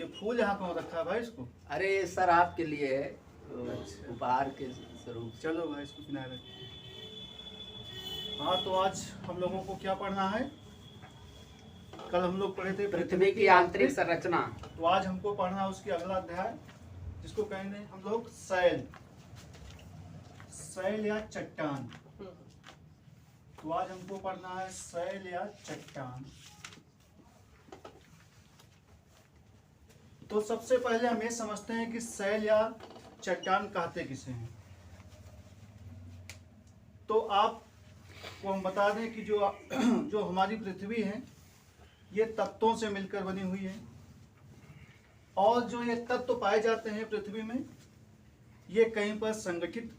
ये फूल यहाँ कौन रखा है भाई इसको? अरे सर आपके लिए है, अच्छा। उपहार के स्वरूप। चलो भाई इसको किनारे रखते हैं। हाँ तो आज हम लोगों को क्या पढ़ना है? कल हम लोग पढ़े थे पृथ्वी की आंतरिक संरचना। तो आज हमको पढ़ना है उसकी अगला अध्याय, जिसको कहेंगे हम लोग सैल या चट्टान। तो आज हमको पढ़ना है सैल या चट्टान। तो सबसे पहले हम ये समझते हैं कि सैल या चट्टान कहते किसे हैं। तो आपको हम बता दें कि जो हमारी पृथ्वी है ये तत्वों से मिलकर बनी हुई है, और जो ये तत्व पाए जाते हैं पृथ्वी में ये कहीं पर संगठित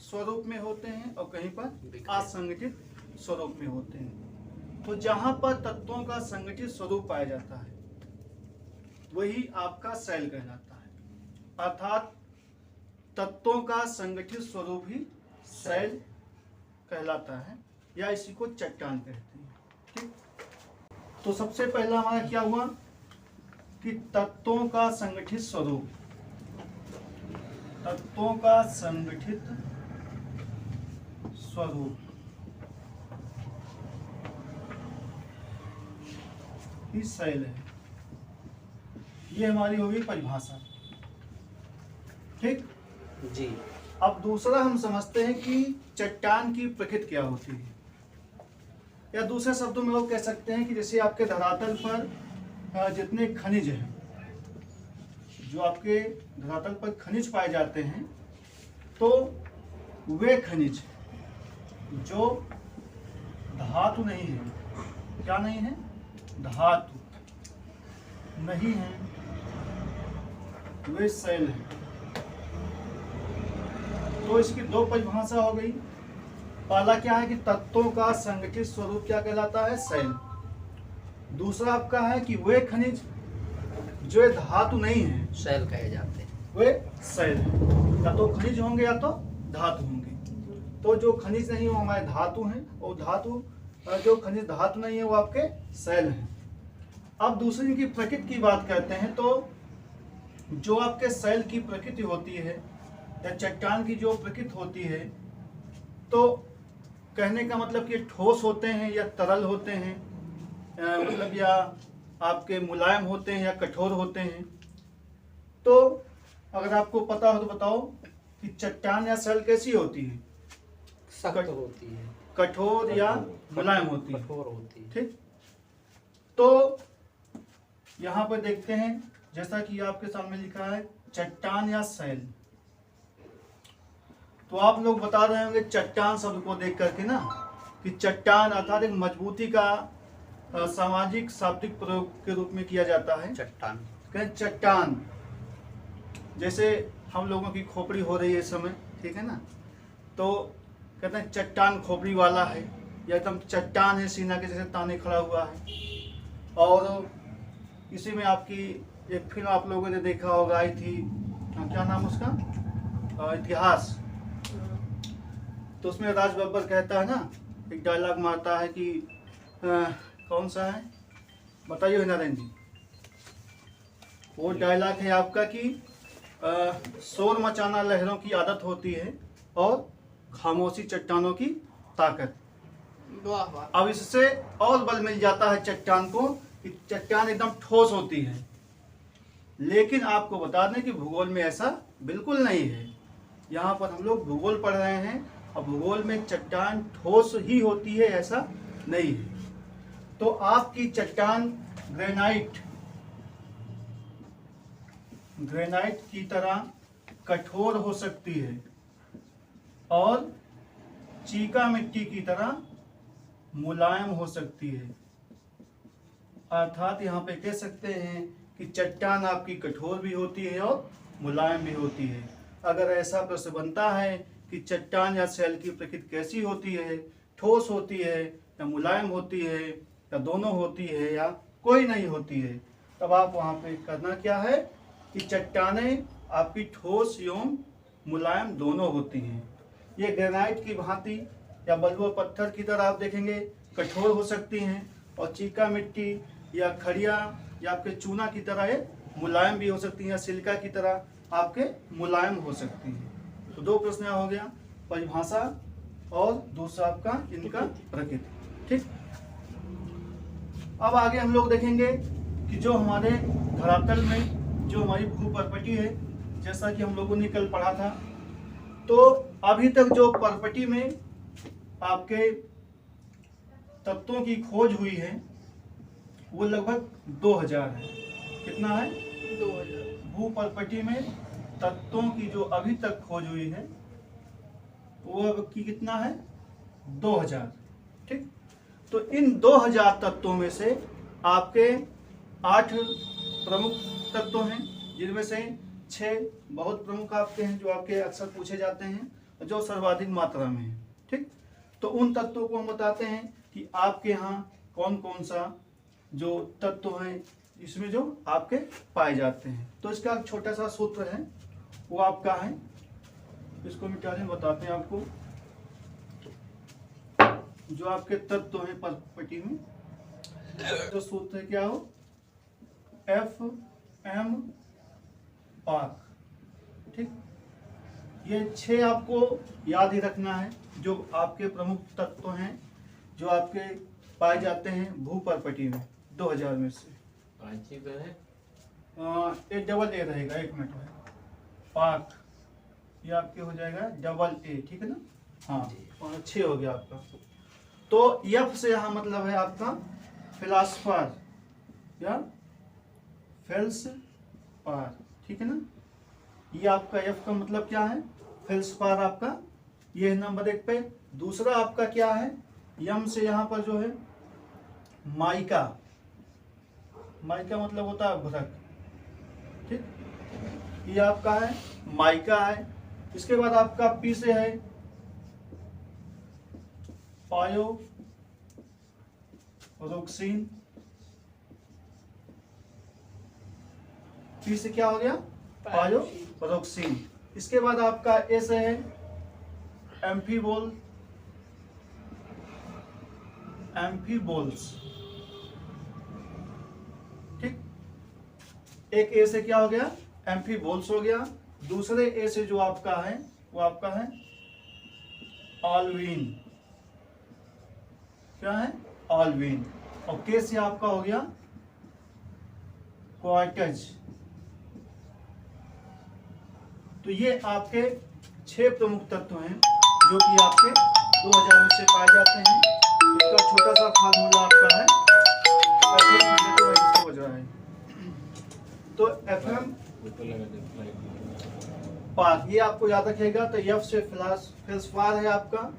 स्वरूप में होते हैं और कहीं पर असंगठित स्वरूप में होते हैं। तो जहां पर तत्वों का संगठित स्वरूप पाया जाता है वही आपका सैल कहलाता है, अर्थात तत्वों का संगठित स्वरूप ही सैल कहलाता है, या इसी को चट्टान कहते हैं। ठीक, तो सबसे पहला हमारा क्या हुआ कि तत्वों का संगठित स्वरूप, तत्वों का संगठित स्वरूप ही सैल है। ये हमारी होगी परिभाषा। ठीक जी। अब दूसरा हम समझते हैं कि चट्टान की प्रकृति क्या होती है, या दूसरे शब्दों में लोग कह सकते हैं कि जैसे आपके धरातल पर जितने खनिज हैं, जो आपके धरातल पर खनिज पाए जाते हैं, तो वे खनिज जो धातु नहीं है, क्या नहीं है, धातु नहीं है, वे सैल है। तो इसकी दो परिभाषा हो गई। पहला क्या है कि तत्वों का संगठित स्वरूप क्या कहलाता है, सैल। दूसरा आपका है कि वे खनिज जो धातु नहीं है सैल कहे जाते हैं, वे सैल है। या तो खनिज होंगे या तो धातु होंगे। तो जो खनिज नहीं वो हमारे धातु हैं, और धातु जो खनिज धातु नहीं है वो आपके सैल हैं। अब दूसरी की प्रकृति की बात करते हैं, तो जो आपके सैल की प्रकृति होती है या चट्टान की जो प्रकृति होती है, तो कहने का मतलब कि ठोस होते हैं या तरल होते हैं, मतलब या आपके मुलायम होते हैं या कठोर होते हैं। तो अगर आपको पता हो तो बताओ कि चट्टान या सैल कैसी होती है, सख्त होती है, कठोर या मुलायम होती है, कठोर होती है। ठीक। तो यहाँ पर देखते हैं, जैसा कि आपके सामने लिखा है चट्टान या सैल। तो आप लोग बता रहे होंगे चट्टान शब्द को देख करके ना, कि चट्टान अर्थात एक मजबूती का सामाजिक शाब्दिक प्रयोग के रूप में किया जाता है। चट्टान कहें चट्टान, जैसे हम लोगों की खोपड़ी हो रही है इस समय, ठीक है ना, तो कहते हैं चट्टान खोपड़ी वाला है, या एकदम चट्टान है, सीना के जैसे ताने खड़ा हुआ है। और इसी में आपकी एक फिल्म आप लोगों ने देखा होगा, आई थी, क्या नाम उसका, इतिहास। तो उसमें राज बब्बर कहता है ना, एक डायलॉग मारता है कि कौन सा है बताइए नारायण जी। वो डायलॉग है आपका कि शोर मचाना लहरों की आदत होती है और खामोशी चट्टानों की ताकत। वाह वाह। अब इससे और बल मिल जाता है चट्टान को कि चट्टान एकदम ठोस होती है। लेकिन आपको बता दें कि भूगोल में ऐसा बिल्कुल नहीं है। यहाँ पर हम लोग भूगोल पढ़ रहे हैं, और भूगोल में चट्टान ठोस ही होती है ऐसा नहीं है। तो आपकी चट्टान ग्रेनाइट की तरह कठोर हो सकती है, और चीका मिट्टी की तरह मुलायम हो सकती है। अर्थात यहाँ पे कह सकते हैं कि चट्टान आपकी कठोर भी होती है और मुलायम भी होती है। अगर ऐसा प्रश्न बनता है कि चट्टान या सैल की प्रकृति कैसी होती है, ठोस होती है या मुलायम होती है, या दोनों होती है, या कोई नहीं होती है, तब आप वहाँ पे करना क्या है कि चट्टानें आपकी ठोस एवं मुलायम दोनों होती हैं। ये ग्रेनाइट की भांति या बलुआ पत्थर की तरह आप देखेंगे कठोर हो सकती हैं, और चीका मिट्टी या खड़िया या आपके चूना की तरह ये मुलायम भी हो सकती हैं, सिलिका की तरह आपके मुलायम हो सकती हैं। तो 2 प्रश्न हो गया, परिभाषा और दूसरा आपका इनका प्रकृति। ठीक, अब आगे हम लोग देखेंगे कि जो हमारे धरातल में जो हमारी भूपर्पटी है, जैसा कि हम लोगों ने कल पढ़ा था, तो अभी तक जो पर्पटी में आपके तत्वों की खोज हुई है वो लगभग 2000 है। कितना है? 2000। भूपर्पटी में तत्वों की जो अभी तक खोज हुई है वो अब की कितना है? 2000। ठीक, तो इन 2000 तत्वों में से आपके 8 प्रमुख तत्व हैं, जिनमें से 6 बहुत प्रमुख आपके हैं जो आपके अक्सर पूछे जाते हैं, जो सर्वाधिक मात्रा में है। ठीक, तो उन तत्वों को हम बताते हैं कि आपके यहाँ कौन कौन सा जो तत्व है इसमें जो आपके पाए जाते हैं। तो इसका एक छोटा सा सूत्र है, वो आपका है, इसको मिटाने बताते हैं आपको। जो आपके तत्व है पर्पटी में, जो सूत्र है क्या हो? FM पाक। ठीक, ये 6 आपको याद ही रखना है, जो आपके प्रमुख तत्व हैं जो आपके पाए जाते हैं भूपर्पटी में 2000 में से। ए डबल ए रहेगा, 1 मिनट है, पाक ये आपके हो जाएगा डबल ए। ठीक है ना? हाँ, 6 हो गया आपका। तो एफ से यहाँ मतलब है आपका फिलासफर या फेल्सपार। ठीक है ना? ये आपका एफ का मतलब क्या है? फेल्सपार आपका ये है नंबर 1 पे। दूसरा आपका क्या है? यम से यहाँ पर जो है माइका। माइका मतलब होता है भ्रक। ठीक, ये आपका है माइका है। इसके बाद आपका पी से है पायोरोक्सिन। पी से क्या हो गया? पायोरोक्सिन। इसके बाद आपका ए से है एम्फीबोल्स। ठीक, एक ए से क्या हो गया? एम्फीबोल्स हो गया। दूसरे ए से जो आपका है वो आपका है ऑल्विन। क्या है? ऑल्विन। और के से आपका हो गया क्वार्टज। तो ये आपके 6 प्रमुख तत्व हैं जो कि आपके 2000 में से पाए जाते हैं। इसका छोटा सा फार्मूला आपका है, बज रहा है। तो FM पाक ये आपको याद रखिएगा। तो एफ से फेल्सपार है आपका,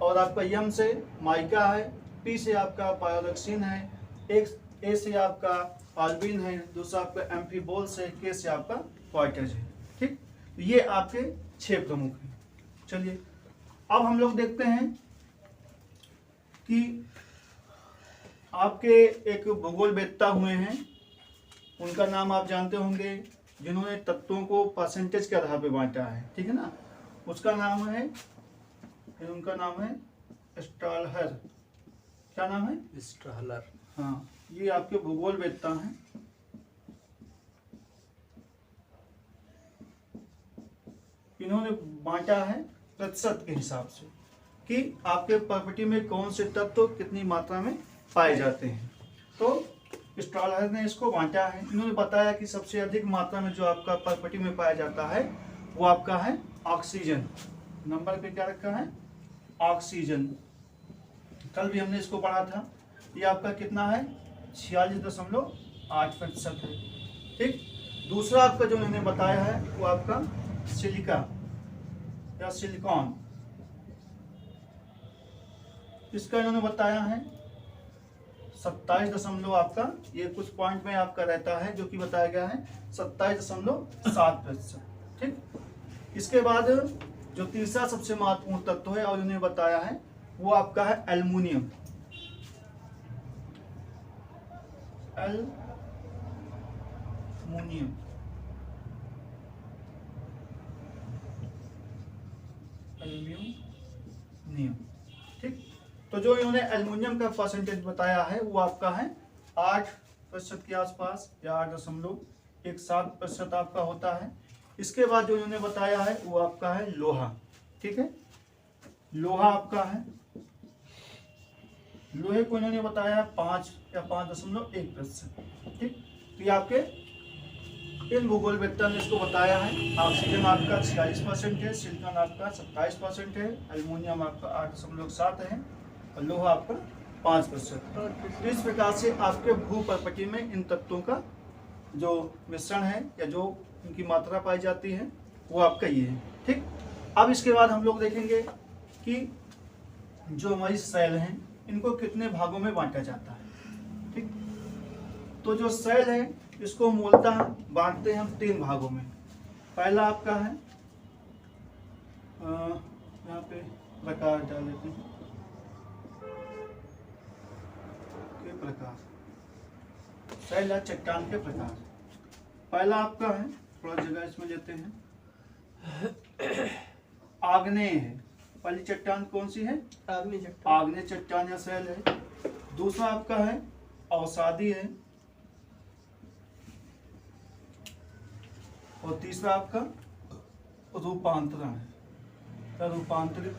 और आपका यम से माइका है, पी से आपका पायोरोक्सिन है, एक ए से आपका ऑल्विन है, दूसरा आपका एम्फीबोल्स है, के से आपका क्वार्टज है। ठीक, तो ये आपके 6 प्रमुख हैं। चलिए अब हम लोग देखते हैं कि आपके एक भूगोलवेत्ता हुए हैं, उनका नाम आप जानते होंगे, जिन्होंने तत्वों को परसेंटेज के आधार पे बांटा है। ठीक है ना? उसका नाम है, उनका नाम है स्टालहर। क्या नाम है? स्टालहर। हाँ, ये आपके भूगोलवेत्ता हैं। इन्होंने बांटा है प्रतिशत के हिसाब से कि आपके पर्पटी में कौन से तत्व कितनी मात्रा में पाए जाते हैं। तो स्टालहर ने इसको बांटा है। इन्होंने बताया कि सबसे अधिक मात्रा में जो आपका पर्पटी में पाया जाता है वो आपका है ऑक्सीजन। नंबर पे क्या रखा है? ऑक्सीजन। कल भी हमने इसको पढ़ा था। ये आपका कितना है? 46.8% है। ठीक, दूसरा आपका जो मैंने बताया है वो आपका सिलिका या सिलिकॉन, इसका इन्होंने बताया है 27 आपका, ये कुछ पॉइंट में आपका रहता है जो कि बताया गया है 27.7%। ठीक, इसके बाद जो तीसरा सबसे महत्वपूर्ण तत्व है और इन्होंने बताया है वो आपका है एल्युमिनियम। Aluminium aluminium. ठीक, तो जो इन्होंने एल्युमिनियम का परसेंटेज बताया है वो आपका है 8% के आसपास या एक 7% आपका होता है। इसके बाद जो इन्होंने बताया है वो आपका है लोहा। ठीक है, लोहा आपका है, लोहे को इन्होंने बताया है 5 या 5.1%। ठीक, तो ये आपके इन भूगोल वेक्टर ने इसको बताया है। ऑक्सीजन आपका 46% है, सिलिकॉन आपका 27% है, एल्युमिनियम आपका 8.7 है और लोहा आपका 5%। तो इस प्रकार से आपके भूप्रपटी में इन तत्वों का जो मिश्रण है या जो इनकी मात्रा पाई जाती है वो आपका ये है। ठीक, अब इसके बाद हम लोग देखेंगे कि जो हमारी सेल हैं इनको कितने भागों में बांटा जाता है। ठीक, तो जो सेल है इसको मूलतः बांटते हैं हम 3 भागों में। पहला आपका है यहाँ पे प्रकार डाल देते हैं के प्रकार, सेल या चट्टान के प्रकार। पहला आपका है, थोड़ा जगह इसमें लेते हैं, आग्नेय है। पहली चट्टान कौन सी है? आग्नेय चट्टान या सेल है। दूसरा आपका है अवसादी है और तीसरा आपका रूपांतरण है या रूपांतरित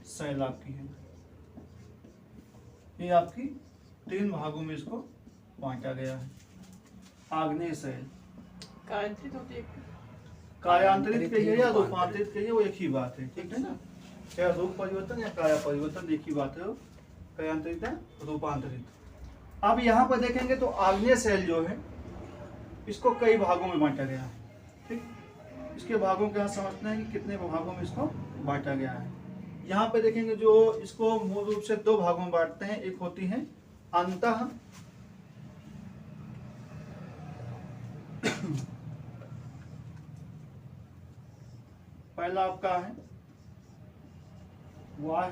सेल आपकी है। ये आपकी 3 भागों में इसको बांटा गया है। आग्नेय सेल कार्यांतरित होती है, कार्यांतरित कहिए या रूपांतरित कहिए वो एक ही बात है। ठीक है ना, चाहे रूप परिवर्तन या काया परिवर्तन एक ही बात है, कार्यांतरित है रूपांतरित। अब यहाँ पर देखेंगे तो आग्नेय सेल जो है इसको कई भागों में बांटा गया है। ठीक, इसके भागों का समझना है कि कितने भागों में इसको बांटा गया है। यहाँ पे देखेंगे जो इसको मूल रूप से 2 भागों में बांटते हैं। एक होती है अंतः पहला आपका है वाह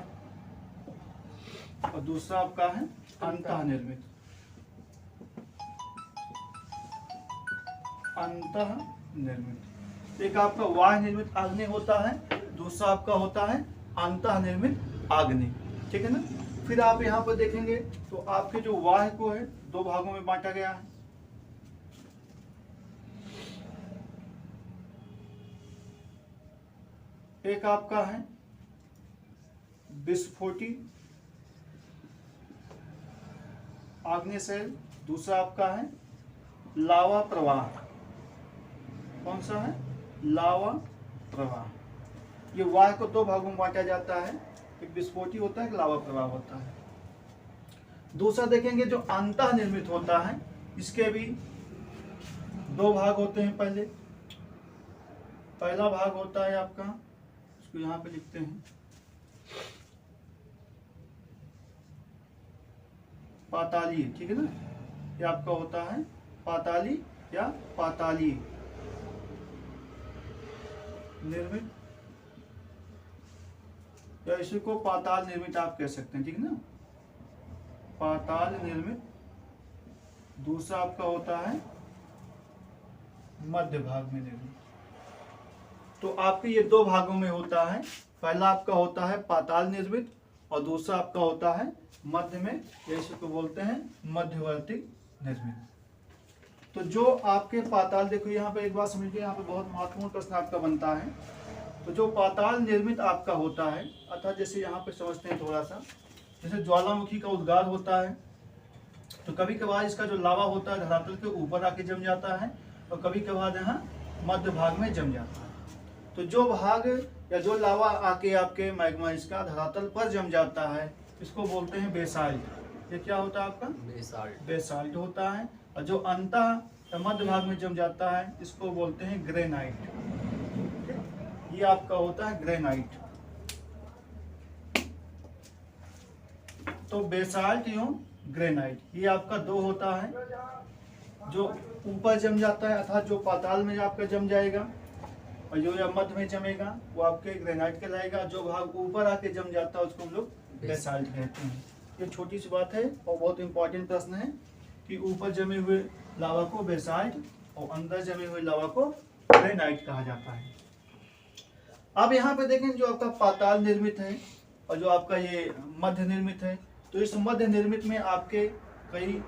और दूसरा आपका है अंतः निर्मित। अंतः निर्मित, एक आपका वाह निर्मित आग्नेय होता है, दूसरा आपका होता है अंतः निर्मित आग्नेय। ठीक है ना, फिर आप यहाँ पर देखेंगे तो आपके जो वाह को है 2 भागों में बांटा गया है। एक आपका है विस्फोटी आग्नेय सेल, दूसरा आपका है लावा प्रवाह। कौन सा है? लावा प्रवाह। ये वाह को 2 भागों में बांटा जाता है, एक विस्फोटी होता है, एक लावा प्रवाह होता है। दूसरा देखेंगे जो अंतः निर्मित होता है, इसके भी 2 भाग होते हैं। पहला भाग होता है आपका, इसको यहाँ पे लिखते हैं पाताली। ठीक है ना, ये आपका होता है पाताली या पाताली निर्मित, या इसी को पाताल निर्मित आप कह सकते हैं। ठीक है ना, पाताल निर्मित। दूसरा आपका होता है मध्य भाग में निर्मित। तो आपके ये 2 भागों में होता है। पहला आपका होता है पाताल निर्मित और दूसरा आपका होता है मध्य में, इसको बोलते हैं मध्यवर्ती निर्मित। तो जो आपके पाताल, देखो यहाँ पे एक बात समझिए, यहाँ पे बहुत महत्वपूर्ण प्रश्न आपका बनता है। तो जो पाताल निर्मित आपका होता है, अर्थात जैसे यहाँ पे समझते हैं थोड़ा सा, जैसे ज्वालामुखी का उद्गार होता है तो कभी कभार इसका जो लावा होता है धरातल के ऊपर आके जम जाता है और कभी कभार यहाँ मध्य भाग में जम जाता है। तो जो भाग या जो लावा आके आपके मैग्मा इसका धरातल पर जम जाता है इसको बोलते हैं बेसाल्ट। ये क्या होता है आपका? बेसाल्ट होता है। और जो अंतः या मध्य भाग में जम जाता है इसको बोलते हैं ग्रेनाइट। ये आपका होता है ग्रेनाइट। तो बेसाल्ट एवं ग्रेनाइट ये आपका 2 होता है। जो ऊपर जम जाता है अर्थात जो पाताल में आपका जम जाएगा और जो या मध्य में जमेगा वो आपके ग्रेनाइट कहलाएगा। जो भाग ऊपर आके जम जाता है उसको हम लोग बेसाल्ट कहते हैं। ये छोटी सी बात है और बहुत इंपॉर्टेंट प्रश्न है कि ऊपर जमे हुए लावा को बेसाल्ट और अंदर जमे हुए लावा को ग्रेनाइट कहा जाता है। अब यहाँ पे देखें जो आपका पाताल निर्मित है और जो आपका ये मध्य निर्मित है, तो इस मध्य निर्मित में आपके कई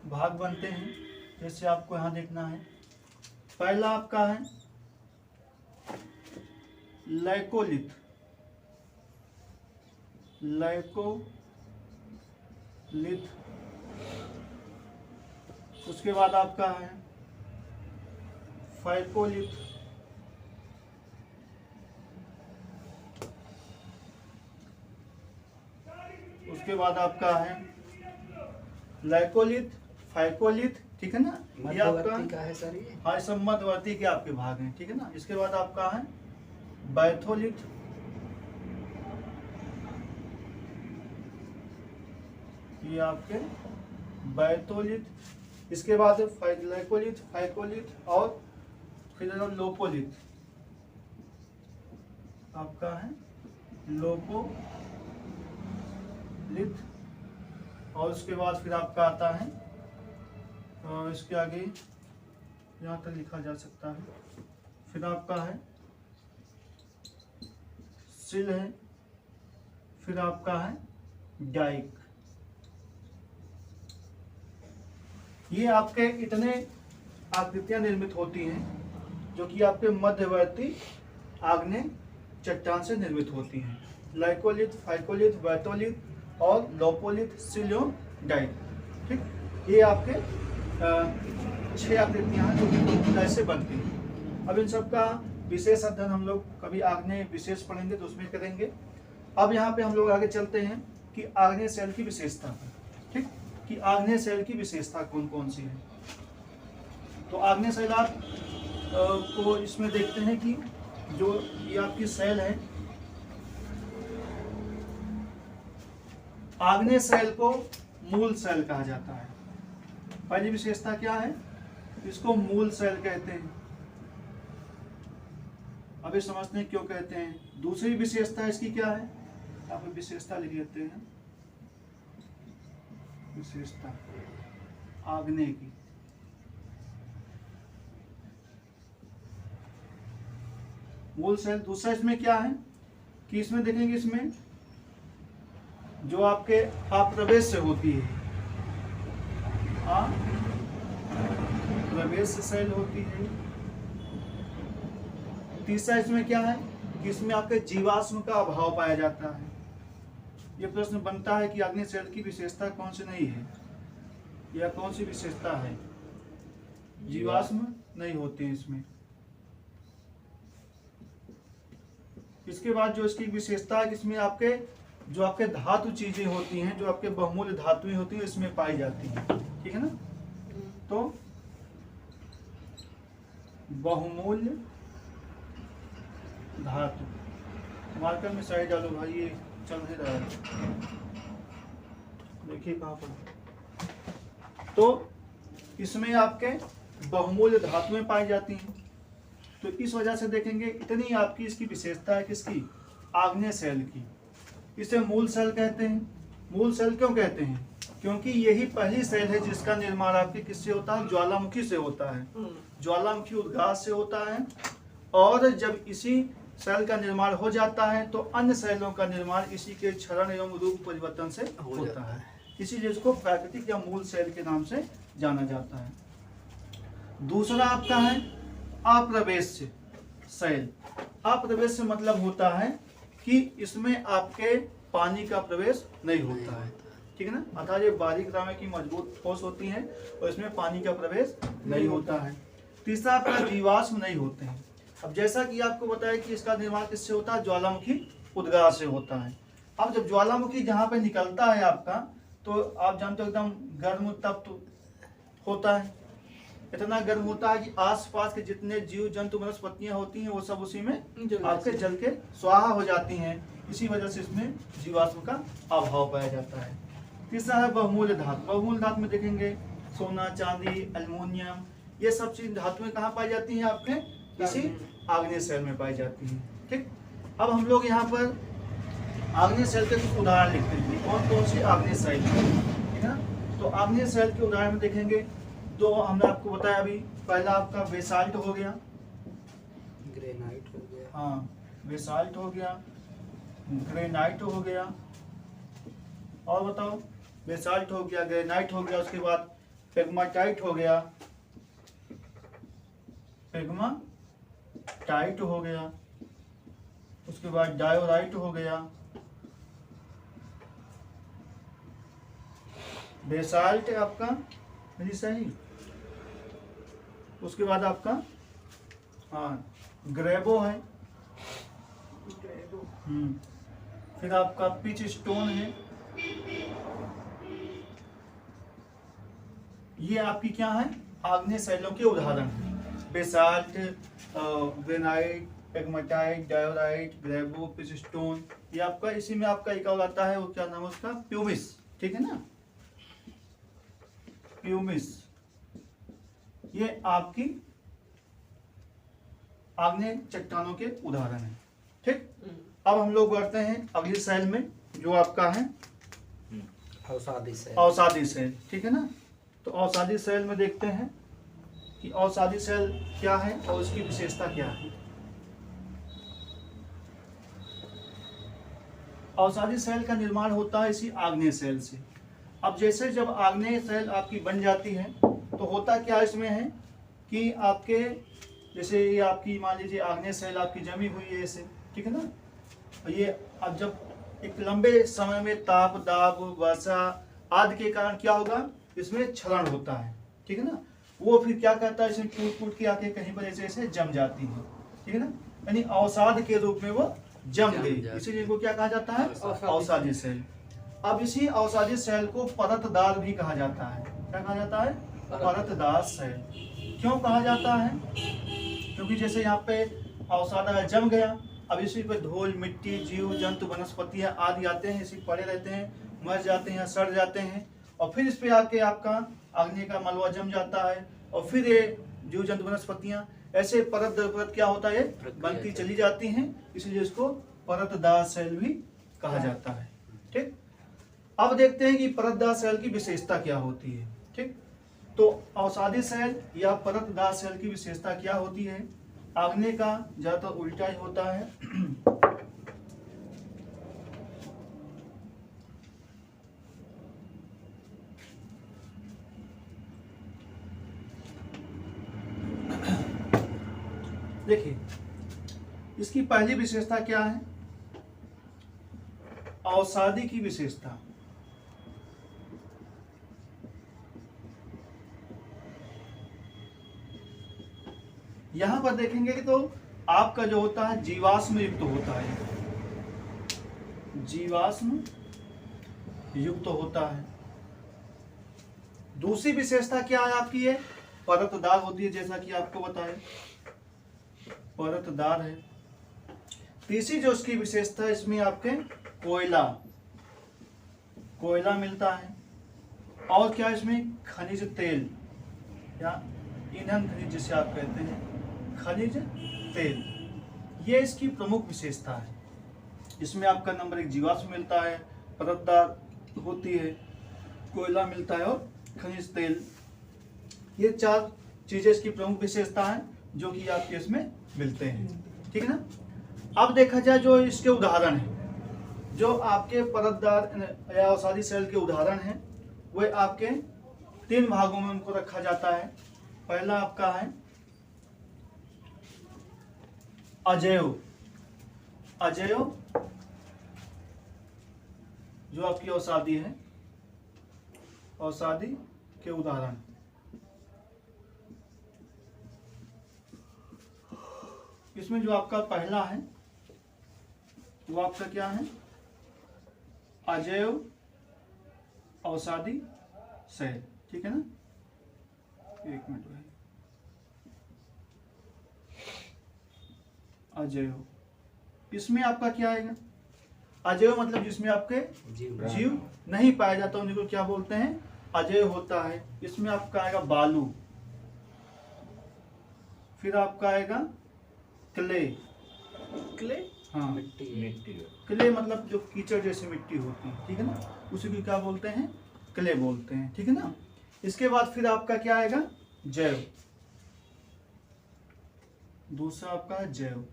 भाग बनते हैं, जैसे आपको यहाँ देखना है। पहला आपका है लैकोलिथ, उसके बाद आपका है फाइकोलिथ, उसके बाद आपका है लैकोलिथ, फाइकोलिथ, ठीक है ना। ये आपका का है सर ये? हाँ, सब मध्यवर्ती के आपके भाग हैं, ठीक है ना। इसके बाद आपका है बैथोलिथ, ये आपके बैथोलिथ। इसके बाद लैकोलिथ, फाइकोलिथ और फिर लोपोलिथ, आपका है लोपोलिथ। और उसके बाद फिर आपका आता है, इसके आगे यहाँ तक लिखा जा सकता है। फिर आपका है सिल है, फिर आपका है डाइक। ये आपके इतने आकृतियां निर्मित होती हैं जो कि आपके मध्यवर्ती आग्नेय चट्टान से निर्मित होती हैं। लाइकोलिथ, फाइकोलिथ, बैथोलिथ और लोपोलिथ, सिलियोडाइट, ठीक। ये आपके 6 आकृतियां हैं जो कि कैसे बनती हैं। अब इन सब का विशेष अध्ययन हम लोग कभी आग्नेय विशेष पढ़ेंगे तो उसमें करेंगे। अब यहाँ पे हम लोग आगे चलते हैं कि आग्नेय शैल की विशेषता, ठीक, कि आग्नेय शैल की विशेषता कौन कौन सी है। तो आग्नेय शैल आप को इसमें देखते हैं कि जो ये आपकी शैल है, आग्नेय शैल को मूल शैल कहा जाता है। पहली विशेषता क्या है, इसको मूल शैल कहते हैं। अभी समझते हैं क्यों कहते हैं। दूसरी विशेषता इसकी क्या है, आप विशेषता लिख लेते हैं, विशेषता आग्नेय की। मूल शैल। दूसरा इसमें क्या है कि इसमें देखेंगे, इसमें जो आपके अप्रवेश से होती है, प्रवेश शैल होती है। तीसरा इसमें क्या है कि इसमें आपके जीवाश्म का अभाव पाया जाता है। ये प्रश्न बनता है कि आग्नेय शैल की विशेषता कौन सी नहीं है, या कौन सी विशेषता है, जीवाश्म नहीं होते हैं इसमें। इसके बाद जो इसकी विशेषता है, इसमें आपके जो आपके धातु चीजें होती हैं, जो आपके बहुमूल्य धातुएं होती हैं, इसमें पाई जाती हैं, ठीक है ना। तो बहुमूल्य धातु, मार्कर में साइड डालो भाई, ये चल नहीं रहा है, देखिए कहाँ पर। तो इसमें आपके बहुमूल्य धातुएं पाई जाती हैं। तो इस वजह से देखेंगे इतनी आपकी इसकी विशेषता है किसकी, आग्नेय शैल की। इसे मूल शैल कहते हैं। मूल शैल क्यों कहते हैं, क्योंकि यही पहली शैल है जिसका निर्माण आपके किससे होता है, ज्वालामुखी से होता है, ज्वालामुखी उद्गार से होता है। और जब इसी शैल का निर्माण हो जाता है तो अन्य शैलों का निर्माण इसी के क्षरण एवं रूप परिवर्तन से होता है। इसीलिए इसको प्राकृतिक या मूल शैल के नाम से जाना जाता है। दूसरा आपका है अप्रवेश्य शैल। अप्रवेश्य मतलब होता है कि इसमें आपके पानी का प्रवेश नहीं होता है, ठीक है ना। अर्थात ये बारीक रामे की मजबूत ठोस होती है और इसमें पानी का प्रवेश नहीं होता है। तीसरा आपका जीवाश्म नहीं होते हैं। अब जैसा कि आपको बताया कि इसका निर्माण किससे होता है, ज्वालामुखी उद्गार से होता है। अब जब ज्वालामुखी जहाँ पे निकलता है आपका, तो आप जानते हो एकदम गर्म तप्त होता है, इतना गर्म होता है कि आसपास के जितने जीव जंतु वनस्पतियां होती हैं वो सब उसी में आपके जल के स्वाहा हो जाती हैं। इसी वजह से इसमें जीवाश्म का अभाव पाया जाता है। तीसरा है बहुमूल्य धातु। बहुमूल्य धातु में देखेंगे सोना, चांदी, एल्युमिनियम, ये सब चीज धातुएं कहाँ पाई जाती हैं, आपके इसी आग्नेय शैल में पाई जाती हैं, ठीक। अब हम लोग यहाँ पर आग्नेय शैल के कुछ उदाहरण लिखते हैं, कौन कौन सी आग्नेय शैल, ठीक है। तो आग्नेय शैल के उदाहरण में देखेंगे, दो हमने आपको बताया अभी। पहला आपका बेसाल्ट हो गया, ग्रेनाइट हो गया, हाँ बेसाल्ट हो गया, ग्रेनाइट हो गया, और बताओ, बेसाल्ट हो गया, ग्रेनाइट हो गया, उसके बाद पेग्माटाइट हो गया, पेग्माटाइट हो गया, उसके बाद डायोराइट हो गया, बेसाल्ट है आपका, मेरी सही, उसके बाद आपका ग्रेबो है, फिर आपका पिच स्टोन है। ये आपकी क्या है, आग्नेय शैलों के उदाहरण हैं। बेसाल्ट, ग्रेनाइट, पेग्माटाइट, डायोराइट, ग्रेबो, पिच स्टोन। ये आपका इसी में आपका एक और आता है, वो क्या नाम है उसका, प्यूमिस, ठीक है ना, प्यूमिस। ये आपकी आग्नेय चट्टानों के उदाहरण हैं। ठीक, अब हम लोग बढ़ते हैं अगली शैल में, जो आपका है अवसादी शैल। अवसादी शैल, ठीक है ना। तो अवसादी शैल में देखते हैं कि अवसादी शैल क्या है और उसकी विशेषता क्या है। अवसादी शैल का निर्माण होता है इसी आग्नेय शैल से। अब जैसे जब आग्नेय शैल आपकी बन जाती है तो होता क्या इसमें है कि आपके जैसे ये आपकी मान लीजिए आग्नेय शैल आपकी जमी हुई है ऐसे, ठीक है ना। ये अब जब एक लंबे समय में ताप, दाब, वर्षा आदि के कारण क्या होगा, इसमें क्षरण होता है, ठीक है ना। वो फिर क्या करता है, इसमें टूट टूट के आके कहीं पर ऐसे ऐसे जम जाती है, ठीक है ना। यानी अवसाद के रूप में वो जम गई, इसीलिए इनको क्या कहा जाता है, अवसादी शैल। अब इसी अवसादी शैल को परतदार भी कहा जाता है। क्या कहा जाता है, परतदार शैल। क्यों कहा जाता है, क्योंकि जैसे यहाँ पे अवसाद अगर जम गया, अब इसी पे धूल, मिट्टी, जीव जंतु, वनस्पतियां आदि आते हैं, इसी पड़े रहते हैं, मर जाते हैं, सड़ जाते हैं, और फिर इस पे आके आपका अग्नि का मलबा जम जाता है, और फिर ये जीव जंतु वनस्पतियां ऐसे परत दर परत क्या होता है, बनती चली जाती हैं, इसलिए इसको परतदार शैल भी कहा जाता है। ठीक, अब देखते हैं कि परतदार शैल की विशेषता क्या होती है। ठीक, तो अवसादी शैल या परतदार शैल की विशेषता क्या होती है। आग्नेय का ज्यादातर उल्टा ही होता है। देखिए, इसकी पहली विशेषता क्या है, अवसादी की विशेषता। यहां पर देखेंगे कि तो आपका जो होता है जीवाश्म युक्त होता है, जीवाश्म युक्त होता है। दूसरी विशेषता क्या है आपकी, है परतदार होती है, जैसा कि आपको बताया परतदार है। तीसरी जो उसकी विशेषता है, इसमें आपके कोयला, कोयला मिलता है, और क्या इसमें खनिज तेल या ईंधन खनिज जिसे आप कहते हैं, खनिज तेल, ये इसकी प्रमुख विशेषता है। इसमें आपका नंबर एक जीवाश्म मिलता है, परतदार होती है, कोयला मिलता है और खनिज तेल। ये चार चीजें इसकी प्रमुख विशेषता है जो कि आपके इसमें मिलते हैं। ठीक है ना। अब देखा जाए जो इसके उदाहरण हैं, जो आपके परतदार या अवसादी शैल के उदाहरण हैं, वे आपके तीन भागों में उनको रखा जाता है। पहला आपका है अजैव, अजैव जो आपकी अवसादी है, अवसादी के उदाहरण। इसमें जो आपका पहला है वो आपका क्या है, अजैव अवसादी शैल। ठीक है ना, एक मिनट भाई, अजैव, इसमें आपका क्या आएगा, अजैव मतलब जिसमें आपके जीव नहीं पाया जाता, उन्हीं को क्या बोलते हैं, अजैव होता है। इसमें आपका आएगा बालू, फिर आपका आएगा क्ले, क्ले, हाँ मिट्टी। क्ले मतलब जो कीचड़ जैसी मिट्टी होती है, ठीक है ना, उसी को क्या बोलते हैं, क्ले बोलते हैं। ठीक है ना। इसके बाद फिर आपका क्या आएगा, जैव, दूसरा आपका है जैव।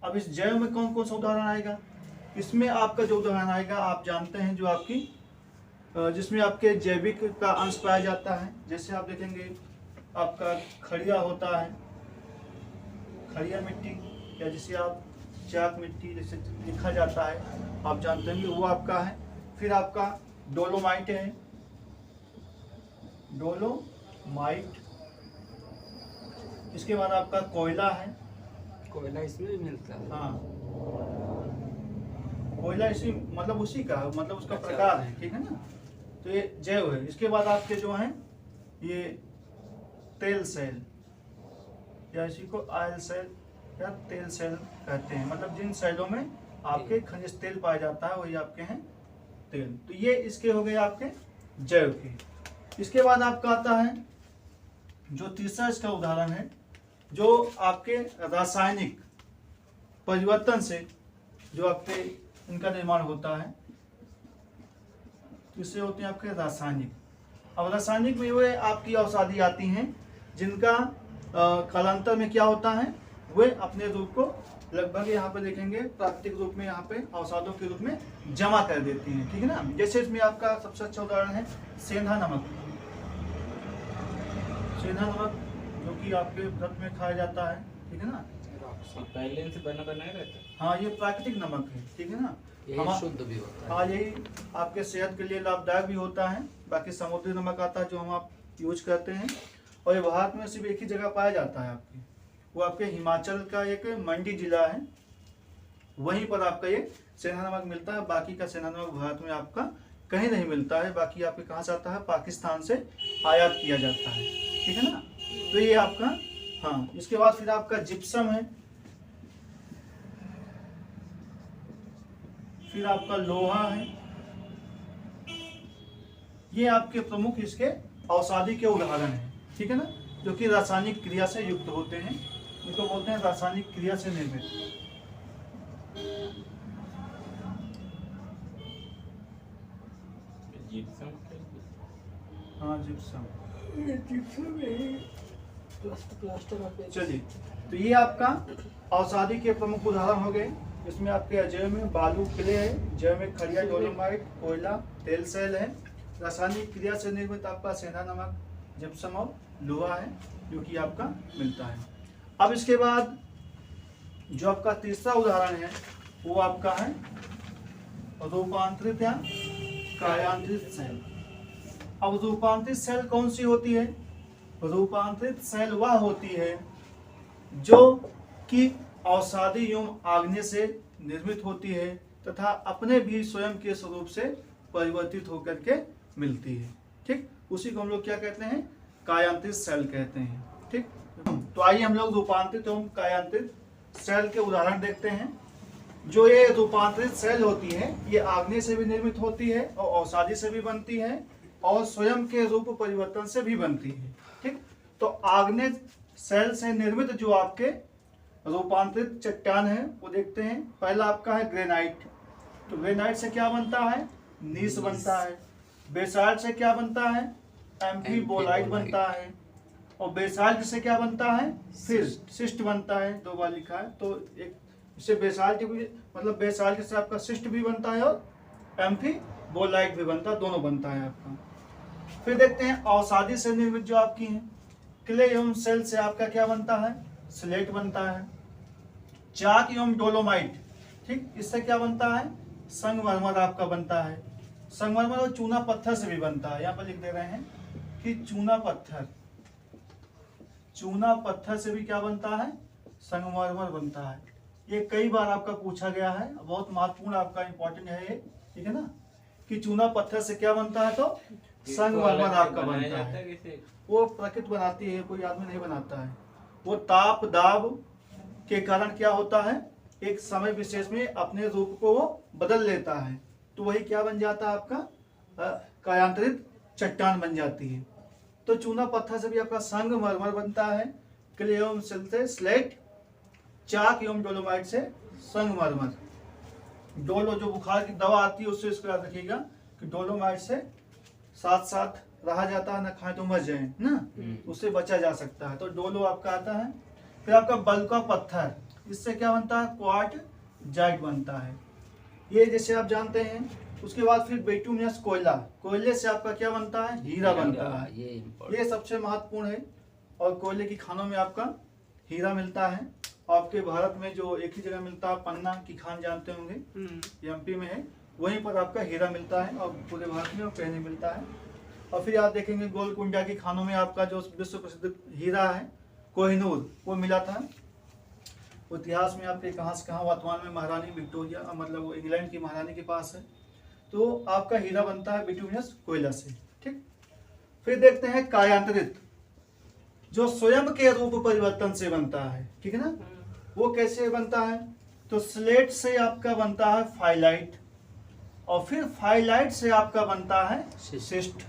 अब इस जैव में कौन कौन सा उदाहरण आएगा, इसमें आपका जो उदाहरण आएगा आप जानते हैं, जो आपकी जिसमें आपके जैविक का अंश पाया जाता है। जैसे आप देखेंगे आपका खड़िया होता है, खड़िया मिट्टी, या जिसे आप चाक मिट्टी जैसे लिखा जाता है, आप जानते होंगे, वो आपका है। फिर आपका डोलोमाइट है, डोलोमाइट। इसके बाद आपका कोयला है। कोयला इसमें भी मिलता है। हाँ, कोयला इसी मतलब उसी का मतलब उसका अच्छा। प्रकार है, ठीक है ना। तो ये जैव है। इसके बाद आपके जो हैं ये तेल सेल, या इसी को ऑयल सेल या तेल सेल कहते हैं। मतलब जिन सेलों में आपके खनिज तेल पाया जाता है वही आपके हैं तेल। तो ये इसके हो गए आपके जैव के। इसके बाद आपका आता है जो तीसरा इसका उदाहरण है, जो आपके रासायनिक परिवर्तन से जो आपके इनका निर्माण होता है, इससे होते हैं आपके रासायनिक। अब रासायनिक में वे आपकी औषधि आती हैं जिनका कालांतर में क्या होता है, वे अपने रूप को लगभग यहाँ पे देखेंगे प्राकृतिक रूप में यहाँ पे औषधों के रूप में जमा कर देती हैं, ठीक है ना। जैसे इसमें आपका सबसे अच्छा उदाहरण है सेंधा नमक। सेंधा नमक जो कि आपके व्रत में खाया जाता है, ठीक है ना। पहले से बना बनाया रहता है। हाँ, ये प्राकृतिक नमक है, ठीक है ना। यही शुद्ध भी होता है। हाँ, यही आपके सेहत के लिए लाभदायक भी होता है। बाकी समुद्री नमक आता है जो हम आप यूज करते हैं, और ये भारत में सिर्फ एक ही जगह पाया जाता है आपके, वो आपके हिमाचल का एक मंडी जिला है, वहीं पर आपका ये सेंधा नमक मिलता है। बाकी का सेंधा नमक भारत में आपका कहीं नहीं मिलता है। बाकी आपके कहाँ से आता है, पाकिस्तान से आयात किया जाता है, ठीक है ना। तो ये आपका, हाँ, इसके बाद फिर आपका जिप्सम है, फिर आपका लोहा है। ये आपके प्रमुख इसके औषधि के उदाहरण हैं, ठीक है ना, जो कि रासायनिक क्रिया से युक्त होते हैं। इनको बोलते हैं रासायनिक क्रिया से निर्मित। जिप्सम हाँ, जिप्सम। प्लास्टर चलिए, तो ये आपका औषधि के प्रमुख उदाहरण हो गए। इसमें आपके अजय में बालू क्ले है, जैव में खड़िया डोलोमाइट, कोयला, तेल सेल है। रासायनिक क्रिया से निर्मित आपका सेंधा नमक, जिप्सम और लोहा है जो कि आपका मिलता है। अब इसके बाद जो आपका तीसरा उदाहरण है वो आपका है रूपांतरित या कायांतरित सेल। अब रूपांतरित सेल कौन सी होती है? रूपांतरित सेल वह होती है जो कि औषधि एवं आग्नेय से निर्मित होती है तथा अपने भी स्वयं के स्वरूप से परिवर्तित होकर के मिलती है, ठीक। उसी को हम लोग क्या कहते हैं? कायांतरित सेल कहते हैं, ठीक। तो आइए हम लोग रूपांतरित एवं कायांतरित सेल के उदाहरण देखते हैं। जो ये रूपांतरित सेल होती है ये आग्नेय से भी निर्मित होती है और औषधि से भी बनती है और स्वयं के रूप परिवर्तन से भी बनती है, ठीक। तो आग्नेय सेल से निर्मित जो आपके रूपांतरित चट्टान है वो देखते हैं। पहला आपका है ग्रेनाइट। तो ग्रेनाइट से क्या बनता है? नीस बनता है। बेसाल्ट से क्या बनता है? एम्फीबोलाइट बनता है। और बेसाल्ट से क्या बनता है? फिर सिस्ट बनता है, दो बार लिखा है। तो एक इससे बेसाल्ट भी मतलब बेसाल्ट से आपका सिस्ट भी बनता है और एम्फीबोलाइट भी बनता है, दोनों बनता है आपका। फिर देखते हैं औषधि से निर्मित जो आपकी है क्ले एवं सेल से आपका क्या बनता है? स्लेट बनता है। चाक एवं डोलोमाइट, ठीक, इससे क्या बनता है? संगमरमर आपका बनता है। संगमरमर और चूना पत्थर से भी बनता है। यहाँ पर लिख दे रहे हैं कि चूना पत्थर से भी क्या बनता है? संगमरमर बनता है। ये कई बार आपका पूछा गया है, बहुत महत्वपूर्ण आपका इंपॉर्टेंट है ये, ठीक है ना, कि चूना पत्थर से क्या बनता है? तो संगमरमर आपका बनता है। वो प्रकृति बनाती है, कोई आदमी नहीं बनाता है। वो ताप दाब के कारण क्या होता है? एक समय विशेष में अपने रूप को वो बदल लेता है, तो वही क्या बन जाता है? आपका कायांतरित चट्टान बन जाती है। तो चूना पत्थर से भी आपका संगमरमर बनता है। क्ले एवं सेल से स्लेट, चाक एवं डोलोमाइट से संगमरमर। डोलो जो बुखार की दवा आती है उससे इसको याद रखिएगा कि डोलोमाइट से साथ साथ रहा जाता है, ना खाए तो मर जाए ना, उससे बचा जा सकता है। तो डोलो आपका आता है। फिर आपका बलका पत्थर, इससे क्या बनता है? क्वार्टजाइट बनता है। ये जैसे आप जानते हैं उसके बाद फिर बिटुमिनस कोयला, कोयले से आपका क्या बनता है? हीरा बनता है। ये इम्पोर्टेंट। ये सबसे महत्वपूर्ण है। और कोयले की खानों में आपका हीरा मिलता है। आपके भारत में जो एक ही जगह मिलता है, पन्ना की खान जानते होंगे, एमपी में है, वहीं पर आपका हीरा मिलता है और पूरे भारत में वो कहीं नहीं मिलता है। और फिर आप देखेंगे गोलकुंडा की खानों में आपका जो विश्व प्रसिद्ध हीरा है कोहिनूर, वो मिला था। इतिहास में आपके कहाँ से कहाँ, वर्तमान में महारानी विक्टोरिया, मतलब वो इंग्लैंड की महारानी के पास है। तो आपका हीरा बनता है बिटुमिनस कोयला से। ठीक, फिर देखते हैं कायांतरित, जो स्वयं के रूप परिवर्तन से बनता है। ठीक है ना? वो कैसे बनता है? तो स्लेट से आपका बनता है फाइलाइट, और फिर फाइलाइट से आपका बनता है सिस्ट।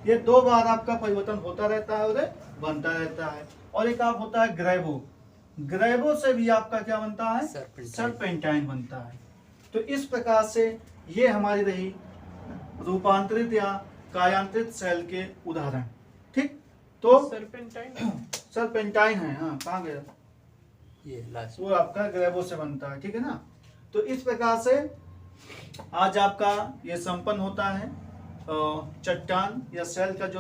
ये 2 बार आपका परिवर्तन होता रहता है और बनता रहता है। और एक आप होता है ग्रेवो, ग्रेवो से भी आपका क्या बनता है? सरपेंटाइन बनता है। तो इस प्रकार से ये हमारी रही रूपांतरित या कायांतरित सेल के उदाहरण। ठीक, तो सरपेंटाइन सरपेंटाइन है, हाँ कहाँ गया? ये लास्ट। वो आपका ग्रेवो से बनता है। ठीक है ना? तो इस प्रकार से आज आपका ये संपन्न होता है चट्टान या सेल का जो